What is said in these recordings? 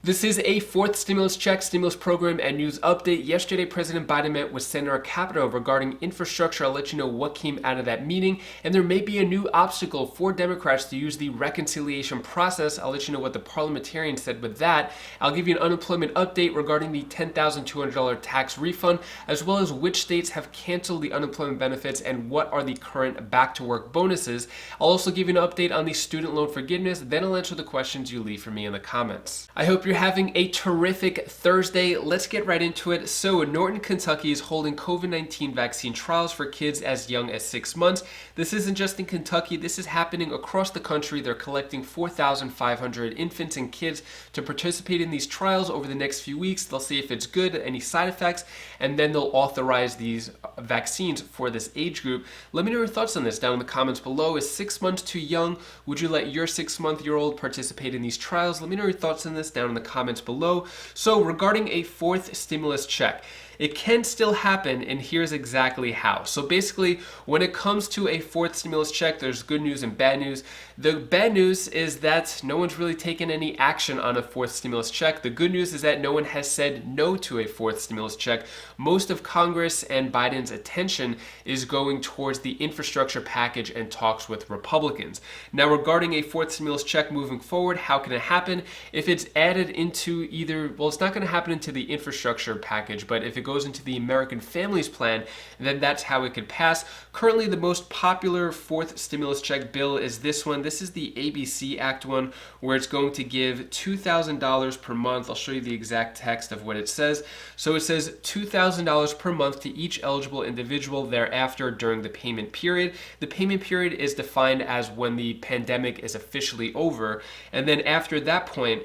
This is a fourth stimulus check, stimulus program, and news update. Yesterday, President Biden met with Senator Capito regarding infrastructure. I'll let you know what came out of that meeting. And there may be a new obstacle for Democrats to use the reconciliation process. I'll let you know what the parliamentarians said with that. I'll give you an unemployment update regarding the $10,200 tax refund, as well as which states have canceled the unemployment benefits and what are the current back to work bonuses. I'll also give you an update on the student loan forgiveness. Then I'll answer the questions you leave for me in the comments. I hope you're having a terrific Thursday. Let's get right into it. So, Norton, Kentucky is holding COVID-19 vaccine trials for kids as young as 6 months. This isn't just in Kentucky, this is happening across the country. They're collecting 4,500 infants and kids to participate in these trials over the next few weeks. They'll see if it's good, any side effects, and then they'll authorize these vaccines for this age group. Let me know your thoughts on this down in the comments below. Is 6 months too young? Would you let your 6-month-old participate in these trials? Let me know your thoughts on this down in the comments below. So, regarding a fourth stimulus check, it can still happen, and here's exactly how. So basically, when it comes to a fourth stimulus check, there's good news and bad news. The bad news is that no one's really taken any action on a fourth stimulus check. The good news is that no one has said no to a fourth stimulus check. Most of Congress and Biden's attention is going towards the infrastructure package and talks with Republicans. Now, regarding a fourth stimulus check moving forward, how can it happen? If it's added into either, well, it's not going to happen into the infrastructure package, but if it goes into the American Families Plan, then that's how it could pass. Currently, the most popular fourth stimulus check bill is this one. This is the ABC Act one, where it's going to give $2,000 per month. I'll show you the exact text of what it says. So it says $2,000 per month to each eligible individual thereafter during the payment period. The payment period is defined as when the pandemic is officially over, and then after that point,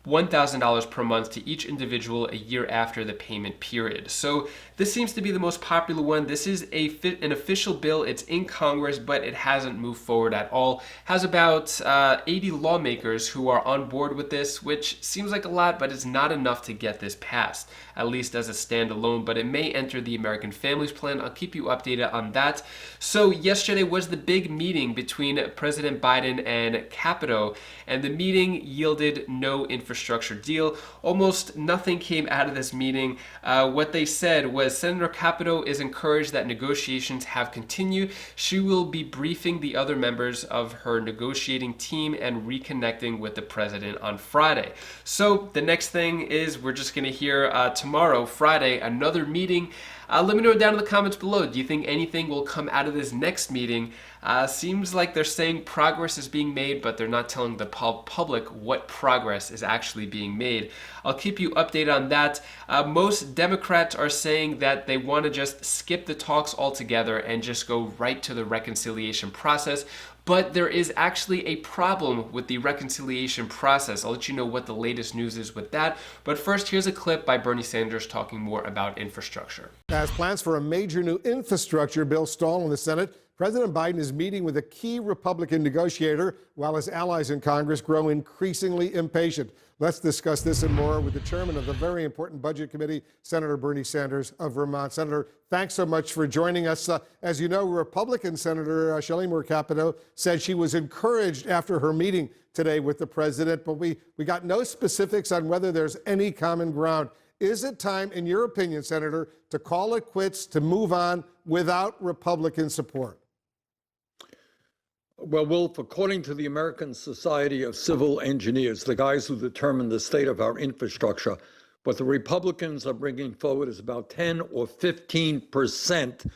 $1,000 per month to each individual a year after the payment period. So this seems to be the most popular one. This is an official bill. It's in Congress, but it hasn't moved forward at all. Has about 80 lawmakers who are on board with this, which seems like a lot, but it's not enough to get this passed, at least as a standalone, but it may enter the American Families Plan. I'll keep you updated on that. So yesterday was the big meeting between President Biden and Capito, and the meeting yielded no infrastructure deal. Almost nothing came out of this meeting. What they said was Senator Capito is encouraged that negotiations have continued. She will be briefing the other members of her negotiating team and reconnecting with the president on Friday. So the next thing is we're just going to hear tomorrow, Friday, another meeting. Let me know down in the comments below. Do you think anything will come out of this next meeting? Seems like they're saying progress is being made, but they're not telling the public what progress is actually being made. I'll keep you updated on that. Most Democrats are saying that they want to just skip the talks altogether and just go right to the reconciliation process. But there is actually a problem with the reconciliation process. I'll let you know what the latest news is with that. But first, here's a clip by Bernie Sanders talking more about infrastructure. As plans for a major new infrastructure bill stall in the Senate, President Biden is meeting with a key Republican negotiator while his allies in Congress grow increasingly impatient. Let's discuss this and more with the chairman of the very important Budget Committee, Senator Bernie Sanders of Vermont. Senator, thanks so much for joining us. As you know, Republican Senator Shelley Moore Capito said she was encouraged after her meeting today with the president, but we got no specifics on whether there's any common ground. Is it time, in your opinion, Senator, to call it quits, to move on without Republican support? Well, Wolf, according to the American Society of Civil Engineers, the guys who determine the state of our infrastructure, what the Republicans are bringing forward is about 10 or 15%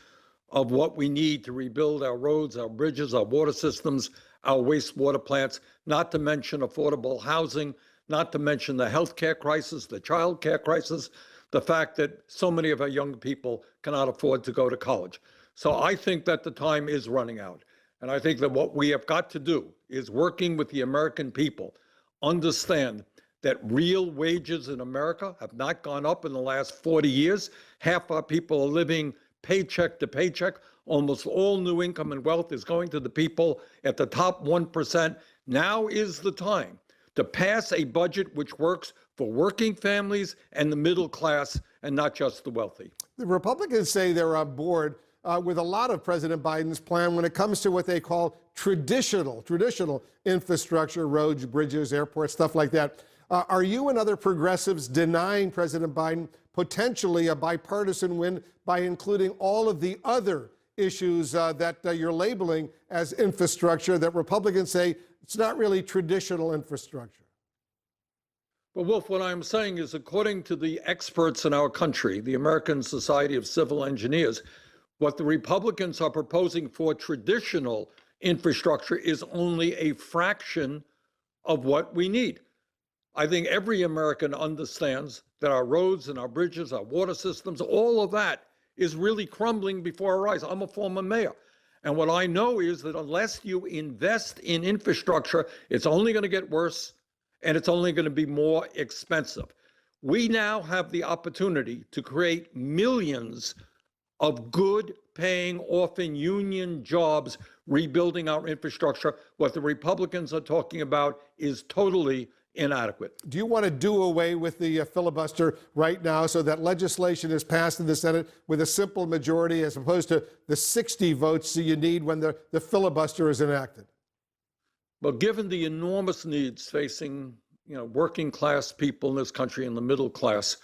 of what we need to rebuild our roads, our bridges, our water systems, our wastewater plants, not to mention affordable housing, not to mention the healthcare crisis, the child care crisis, the fact that so many of our young people cannot afford to go to college. So I think that the time is running out. And I think that what we have got to do is working with the American people, understand that real wages in America have not gone up in the last 40 years. Half our people are living paycheck to paycheck. Almost all new income and wealth is going to the people at the top 1%. Now is the time to pass a budget which works for working families and the middle class and not just the wealthy. The Republicans say they're on board with a lot of President Biden's plan when it comes to what they call traditional infrastructure, roads, bridges, airports, stuff like that. Are you and other progressives denying President Biden potentially a bipartisan win by including all of the other issues that you're labeling as infrastructure that Republicans say it's not really traditional infrastructure? Well, Wolf, what I'm saying is, according to the experts in our country, the American Society of Civil Engineers, what the Republicans are proposing for traditional infrastructure is only a fraction of what we need. I think every American understands that our roads and our bridges, our water systems, all of that is really crumbling before our eyes. I'm a former mayor. And what I know is that unless you invest in infrastructure, it's only going to get worse and it's only going to be more expensive. We now have the opportunity to create millions of good paying, often union jobs, rebuilding our infrastructure. What the Republicans are talking about is totally inadequate. Do you want to do away with the filibuster right now so that legislation is passed in the Senate with a simple majority as opposed to the 60 votes you need when the filibuster is enacted? Well, given the enormous needs facing, working class people in this country and the middle class,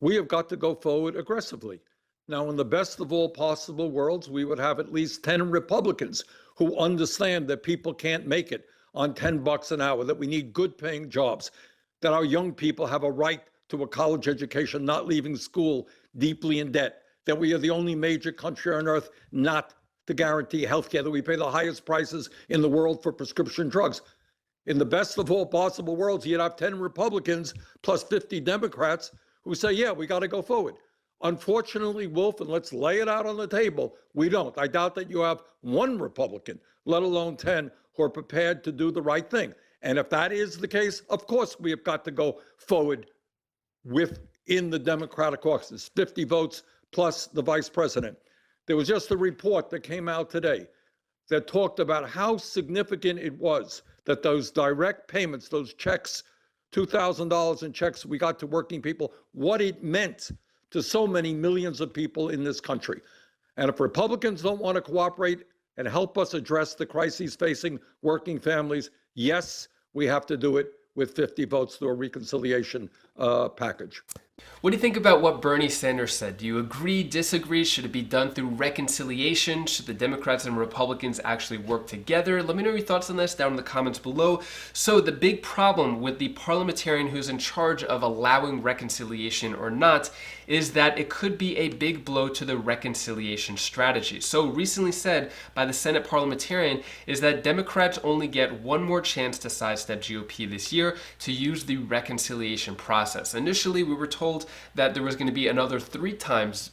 we have got to go forward aggressively. Now, in the best of all possible worlds, we would have at least 10 Republicans who understand that people can't make it on $10 an hour, that we need good paying jobs, that our young people have a right to a college education, not leaving school deeply in debt, that we are the only major country on earth not to guarantee health care, that we pay the highest prices in the world for prescription drugs. In the best of all possible worlds, you'd have 10 Republicans plus 50 Democrats who say, yeah, we got to go forward. Unfortunately, Wolf, and let's lay it out on the table, we don't. I doubt that you have one Republican, let alone 10, who are prepared to do the right thing. And if that is the case, of course, we have got to go forward within the Democratic caucus, 50 votes plus the vice president. There was just a report that came out today that talked about how significant it was that those direct payments, those checks, $2,000 in checks we got to working people, what it meant to so many millions of people in this country. And if Republicans don't want to cooperate and help us address the crises facing working families, yes, we have to do it with 50 votes through a reconciliation package. What do you think about what Bernie Sanders said? Do you agree, disagree? Should it be done through reconciliation? Should the Democrats and Republicans actually work together? Let me know your thoughts on this down in the comments below. So the big problem with the parliamentarian who's in charge of allowing reconciliation or not is that it could be a big blow to the reconciliation strategy. So recently said by the Senate parliamentarian is that Democrats only get one more chance to sidestep GOP this year to use the reconciliation process. Initially, we were told that there was going to be another 3 times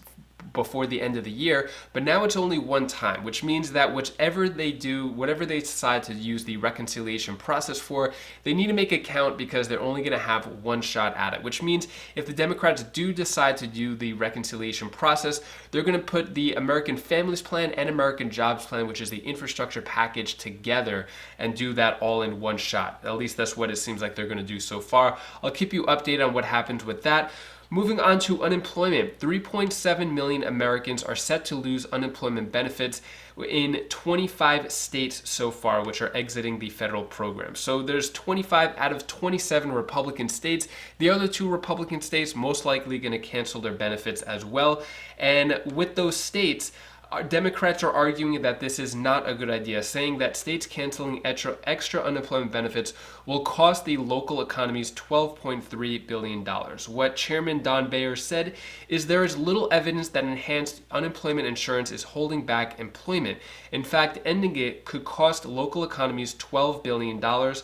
before the end of the year, but now it's only 1 time, which means that whichever they do, whatever they decide to use the reconciliation process for, they need to make it count because they're only going to have 1 shot at it, which means if the Democrats do decide to do the reconciliation process, they're going to put the American Families Plan and American Jobs Plan, which is the infrastructure package, together and do that all in 1 shot. At least that's what it seems like they're going to do so far. I'll keep you updated on what happens with that. Moving on to unemployment, 3.7 million Americans are set to lose unemployment benefits in 25 states so far, which are exiting the federal program. So there's 25 out of 27 Republican states. The other 2 Republican states most likely going to cancel their benefits as well. And with those states, Democrats are arguing that this is not a good idea, saying that states canceling extra unemployment benefits will cost the local economies $12.3 billion. What Chairman Don Beyer said is there is little evidence that enhanced unemployment insurance is holding back employment. In fact, ending it could cost local economies $12 billion.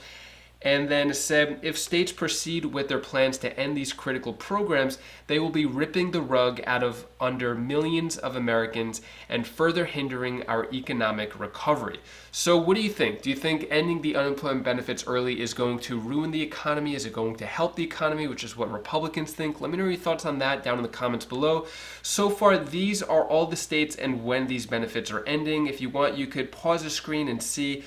And then said if states proceed with their plans to end these critical programs, they will be ripping the rug out of under millions of Americans and further hindering our economic recovery. So what do you think? Do you think ending the unemployment benefits early is going to ruin the economy? Is it going to help the economy, which is what Republicans think? Let me know your thoughts on that down in the comments below. So far, these are all the states and when these benefits are ending. If you want, you could pause the screen and see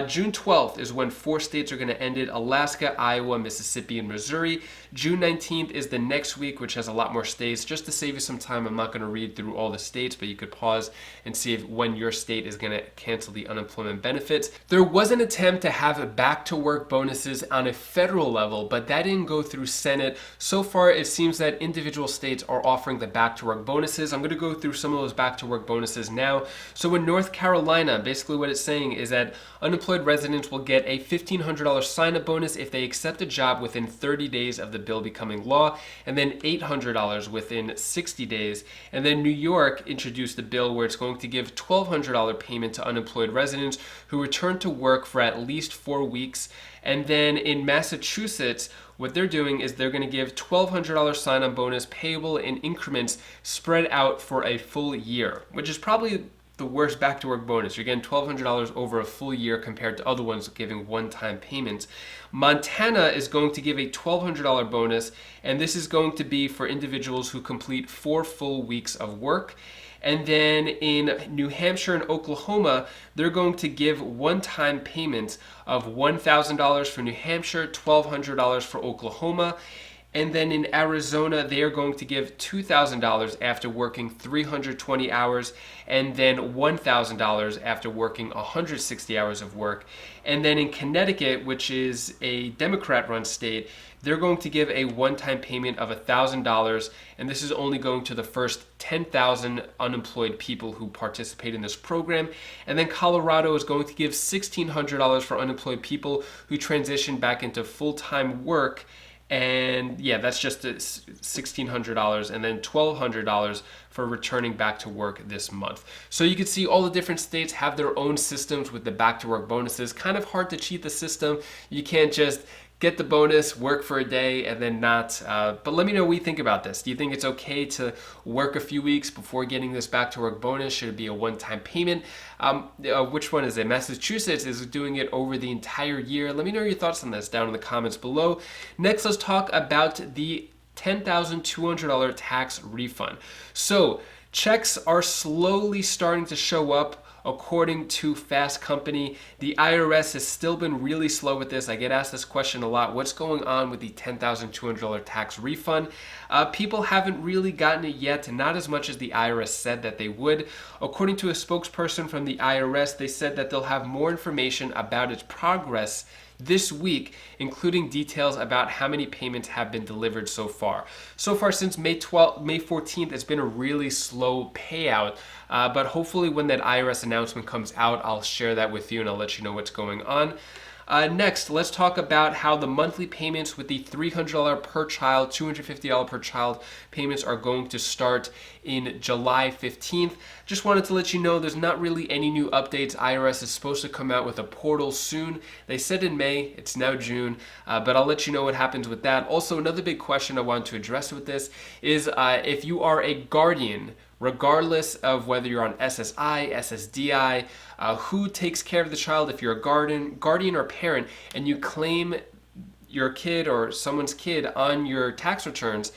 June 12th is when 4 states are going to end ended Alaska, Iowa, Mississippi, and Missouri. June 19th is the next week, which has a lot more states. Just to save you some time, I'm not going to read through all the states, but you could pause and see when your state is going to cancel the unemployment benefits. There was an attempt to have back to work bonuses on a federal level, but that didn't go through Senate. So far, it seems that individual states are offering the back to work bonuses. I'm going to go through some of those back to work bonuses now. So in North Carolina, basically what it's saying is that unemployed residents will get a $1,500 sign-up bonus if they accept a job within 30 days of the bill becoming law, and then $800 within 60 days. And then New York introduced a bill where it's going to give $1,200 payment to unemployed residents who return to work for at least 4 weeks. And then in Massachusetts, what they're doing is they're going to give $1,200 sign-on bonus payable in increments spread out for a full year, which is probably the worst back-to-work bonus. You're getting $1,200 over a full year compared to other ones giving one-time payments. Montana is going to give a $1,200 bonus, and this is going to be for individuals who complete 4 full weeks of work. And then in New Hampshire and Oklahoma, they're going to give one-time payments of $1,000 for New Hampshire, $1,200 for Oklahoma. And then in Arizona, they are going to give $2,000 after working 320 hours, and then $1,000 after working 160 hours of work. And then in Connecticut, which is a Democrat-run state, they're going to give a one-time payment of $1,000, and this is only going to the first 10,000 unemployed people who participate in this program. And then Colorado is going to give $1,600 for unemployed people who transition back into full-time work. And yeah, that's just $1,600, and then $1,200 for returning back to work this month. So you can see all the different states have their own systems with the back to work bonuses. Kind of hard to cheat the system. You can't just get the bonus, work for a day, and then not. But let me know what you think about this. Do you think it's okay to work a few weeks before getting this back to work bonus? Should it be a one-time payment? Which one is it? Massachusetts is doing it over the entire year. Let me know your thoughts on this down in the comments below. Next, let's talk about the $10,200 tax refund. So checks are slowly starting to show up. According to Fast Company, the IRS has still been really slow with this. I get asked this question a lot. What's going on with the $10,200 tax refund? People haven't really gotten it yet, not as much as the IRS said that they would. According to a spokesperson from the IRS, they said that they'll have more information about its progress this week, including details about how many payments have been delivered so far. So far since May 14th, it's been a really slow payout, but hopefully when that IRS announcement comes out, I'll share that with you and I'll let you know what's going on. Next, let's talk about how the monthly payments with the $300 per child, $250 per child payments are going to start in July 15th. Just wanted to let you know there's not really any new updates. IRS is supposed to come out with a portal soon. They said in May, it's now June, but I'll let you know what happens with that. Also, another big question I want to address with this is if you are a guardian, regardless of whether you're on SSI, SSDI, who takes care of the child, if you're a guardian or parent, and you claim your kid or someone's kid on your tax returns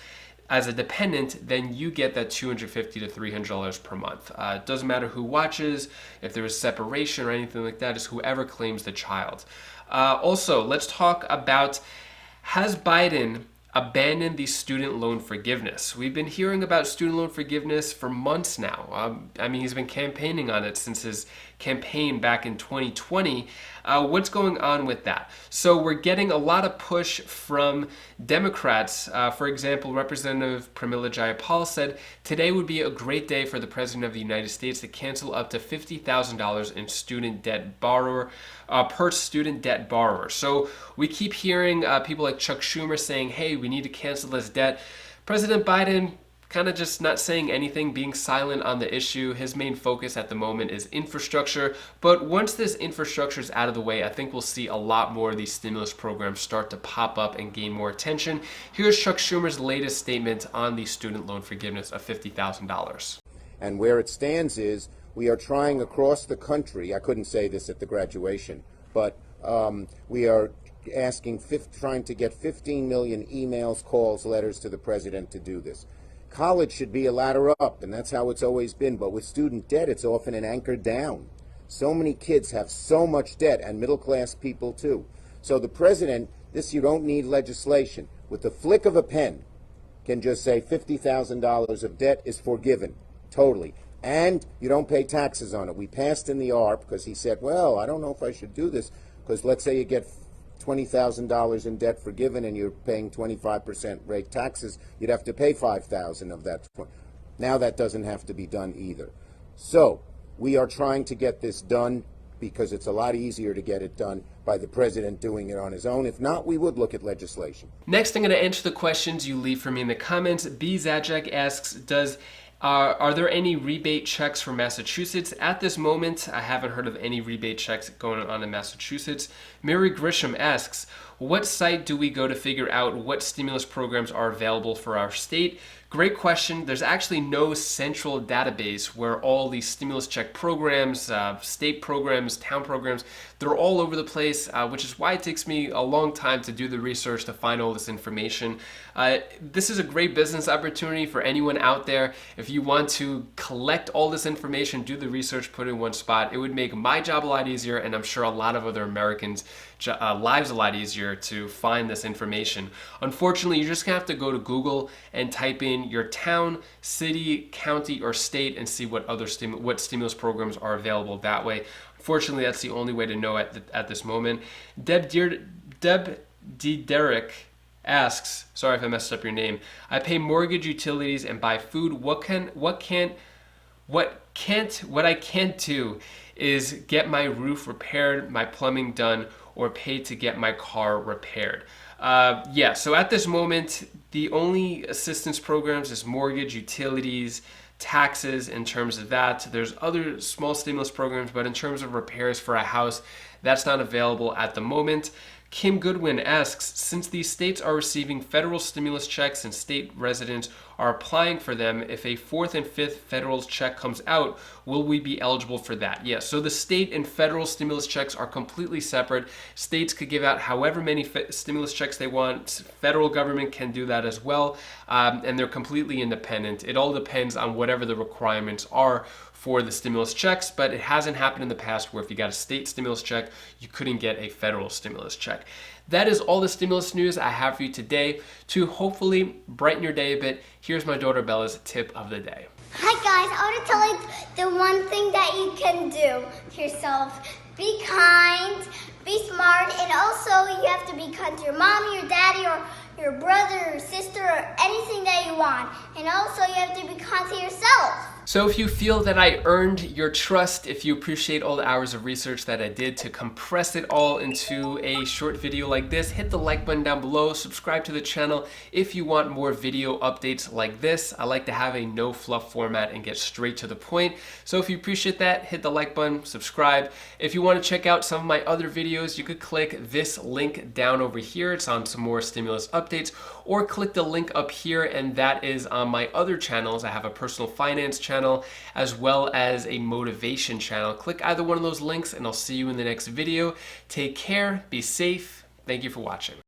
as a dependent, then you get that $250 to $300 per month. It doesn't matter who watches, if there is separation or anything like that, it's whoever claims the child. Also, let's talk about, has Biden abandon the student loan forgiveness? We've been hearing about student loan forgiveness for months now. I mean, he's been campaigning on it since his campaign back in 2020. What's going on with that? So we're getting a lot of push from Democrats. For example, Representative Pramila Jayapal said, today would be a great day for the President of the United States to cancel up to $50,000 in student debt per student debt borrower. So we keep hearing people like Chuck Schumer saying, hey, we need to cancel this debt. President Biden kind of just not saying anything, being silent on the issue. His main focus at the moment is infrastructure. But once this infrastructure is out of the way, I think we'll see a lot more of these stimulus programs start to pop up and gain more attention. Here's Chuck Schumer's latest statement on the student loan forgiveness of $50,000. And where it stands is we are trying across the country, I couldn't say this at the graduation, but we are trying to get 15 million emails, calls, letters to the president to do this. College should be a ladder up, and that's how it's always been. But with student debt, it's often an anchor down. So many kids have so much debt, and middle-class people too. So the president, this you don't need legislation. With the flick of a pen, can just say $50,000 of debt is forgiven, totally. And you don't pay taxes on it. We passed in the ARP because he said, well, I don't know if I should do this, because let's say you get $20,000 in debt forgiven and you're paying 25% rate taxes, you'd have to pay $5,000 of that. Now that doesn't have to be done either. So we are trying to get this done because it's a lot easier to get it done by the president doing it on his own. If not, we would look at legislation. Next, I'm going to answer the questions you leave for me in the comments. B. Zajak asks, are there any rebate checks for Massachusetts? At this moment, I haven't heard of any rebate checks going on in Massachusetts. Mary Grisham asks, what site do we go to figure out what stimulus programs are available for our state? Great question. There's actually no central database where all these stimulus check programs, state programs, town programs, they're all over the place, which is why it takes me a long time to do the research to find all this information. This is a great business opportunity for anyone out there. If you want to collect all this information, do the research, put it in one spot, it would make my job a lot easier, and I'm sure a lot of other Americans' lives a lot easier to find this information. Unfortunately, you're just gonna have to go to Google and type in your town, city, county, or state and see what other stimulus programs are available that way. Unfortunately, that's the only way to know at this moment. Deb D. Derrick asks, sorry if I messed up your name, I pay mortgage, utilities, and buy food. What I can't do is get my roof repaired, my plumbing done, or pay to get my car repaired. Yeah, so at this moment, the only assistance programs is mortgage, utilities, taxes in terms of that. There's other small stimulus programs, but in terms of repairs for a house, that's not available at the moment. Kim Goodwin asks, since these states are receiving federal stimulus checks and state residents are applying for them, if a fourth and fifth federal check comes out, will we be eligible for that? Yes, so the state and federal stimulus checks are completely separate. States could give out however many stimulus checks they want. Federal government can do that as well, and they're completely independent. It all depends on whatever the requirements are for the stimulus checks, but it hasn't happened in the past where if you got a state stimulus check, you couldn't get a federal stimulus check. That is all the stimulus news I have for you today. To hopefully brighten your day a bit, here's my daughter Bella's tip of the day. Hi guys, I want to tell you the one thing that you can do to yourself. Be kind, be smart, and also you have to be kind to your mommy, your daddy, or your brother or sister, or anything that you want. And also you have to be kind to yourself. So if you feel that I earned your trust, if you appreciate all the hours of research that I did to compress it all into a short video like this, hit the like button down below, subscribe to the channel if you want more video updates like this. I like to have a no fluff format and get straight to the point. So if you appreciate that, hit the like button, subscribe. If you want to check out some of my other videos, you could click this link down over here. It's on some more stimulus updates, or click the link up here, and that is on my other channels. I have a personal finance channel as well as a motivation channel. Click either one of those links and I'll see you in the next video. Take care, be safe. Thank you for watching.